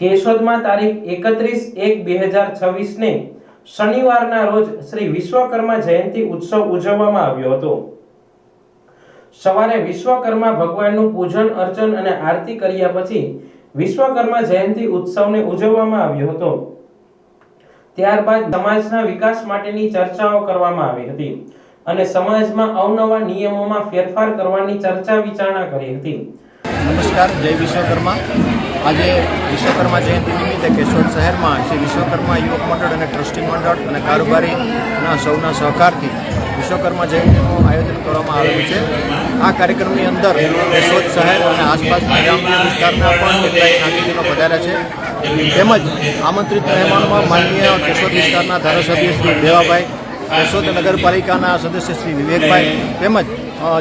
કેશોદમાં તારીખ 31/1/2026 ને શનિવારના રોજ શ્રી વિશ્વકર્મા જયંતિ ઉત્સવ ઉજવવામાં આવ્યો હતો। સવારે વિશ્વકર્મા ભગવાનનું પૂજન અર્ચન અને આરતી કર્યા પછી વિશ્વકર્મા જયંતિ ઉત્સવને ઉજવવામાં આવ્યો હતો। ત્યારબાદ સમાજના વિકાસ માટેની ચર્ચાઓ કરવામાં આવી હતી અને સમાજમાં અવનવા નિયમોમાં ફેરફાર કરવાની ચર્ચા વિચારણા કરી હતી। નમસ્કાર, જય વિશ્વકર્મા। આજે વિશ્વકર્મા જયંતિ નિમિત્તે કેશોદ શહેરમાં શ્રી વિશ્વકર્મા યુવક મંડળ અને ટ્રસ્ટી મંડળ અને કારોબારીના સૌના સહકારથી વિશ્વકર્મા જયંતિનું આયોજન કરવામાં આવેલું છે। આ કાર્યક્રમની અંદર કેશોદ શહેર અને આસપાસના ગ્રામ્ય વિસ્તારના પણ કેટલાક નાગરિકો પધાર્યા છે। તેમજ આમંત્રિત મહેમાનોમાં માનનીય કેશોદ વિસ્તારના ધારાસભ્ય શ્રી દેવાભાઈ, કેશોદ નગરપાલિકાના સદસ્ય શ્રી વિવેકભાઈ તેમજ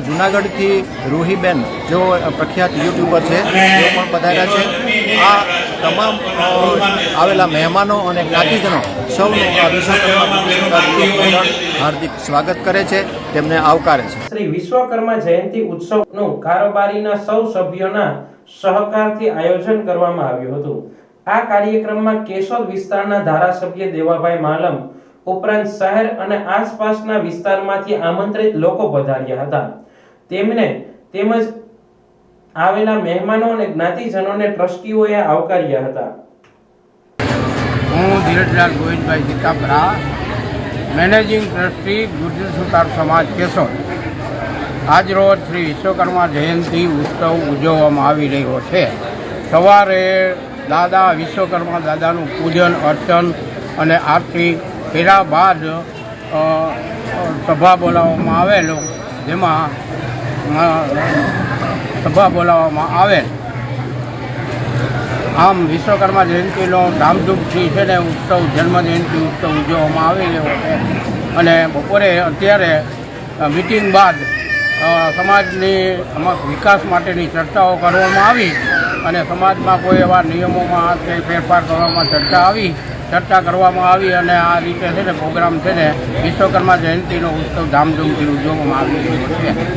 જૂનાગઢથી રૂહીબેન જેઓ પ્રખ્યાત યુટ્યુબર છે તેઓ પણ પધાર્યા છે। આ તમામ આવેલા મહેમાનો અને જ્ઞાતિજનો સૌનું આ વિશ્વકર્મા હાર્દિક સ્વાગત કરે છે, તેમને આવકારે છે। શ્રી વિશ્વકર્મા જયંતિ ઉત્સવનું કારોબારીના સૌ સભ્યોના સહકારથી આયોજન કરવામાં આવ્યું હતું। આ કાર્યક્રમમાં કેશોદ વિસ્તારના ધારાસભ્ય દેવાભાઈ માલમ ઉપરાંત શહેર અને આસપાસના વિસ્તારમાંથી આમંત્રિત લોકો પધાર્યા હતા। તેમજ આવેલા મહેમાનો અને જ્ઞાતિજનોને ટ્રસ્ટીઓએ આવકાર્યા હતા। હું ધીરજલાલ ગોવિંદભાઈ જીતાપરા, મેનેજિંગ ટ્રસ્ટી ગુર્જર સુતાર સમાજ કેશોદ। આજ રોજ શ્રી વિશ્વકર્મા જયંતિ ઉત્સવ ઉજવવામાં આવી રહ્યો છે। સવારે દાદા વિશ્વકર્મા દાદાનું પૂજન અર્ચન અને આરતી કર્યા બાદ સભા બોલાવવામાં આવેલો, જેમાં સભા બોલાવવામાં આવેલ। આમ વિશ્વકર્મા જયંતિનો ધામધૂમથી છે ને ઉત્સવ, જન્મજયંતિ ઉત્સવ ઉજવવામાં આવી રહ્યો છે અને બપોરે અત્યારે મિટિંગ બાદ સમાજની વિકાસ માટેની ચર્ચાઓ કરવામાં આવી અને સમાજમાં કોઈ એવા નિયમોમાં કે ફેરફાર કરવામાં ચર્ચા કરવામાં આવી અને આ રીતે છે ને પ્રોગ્રામ છે ને વિશ્વકર્મા જયંતિનો ઉત્સવ ધામધૂમથી ઉજવવામાં આવી રહ્યો છે।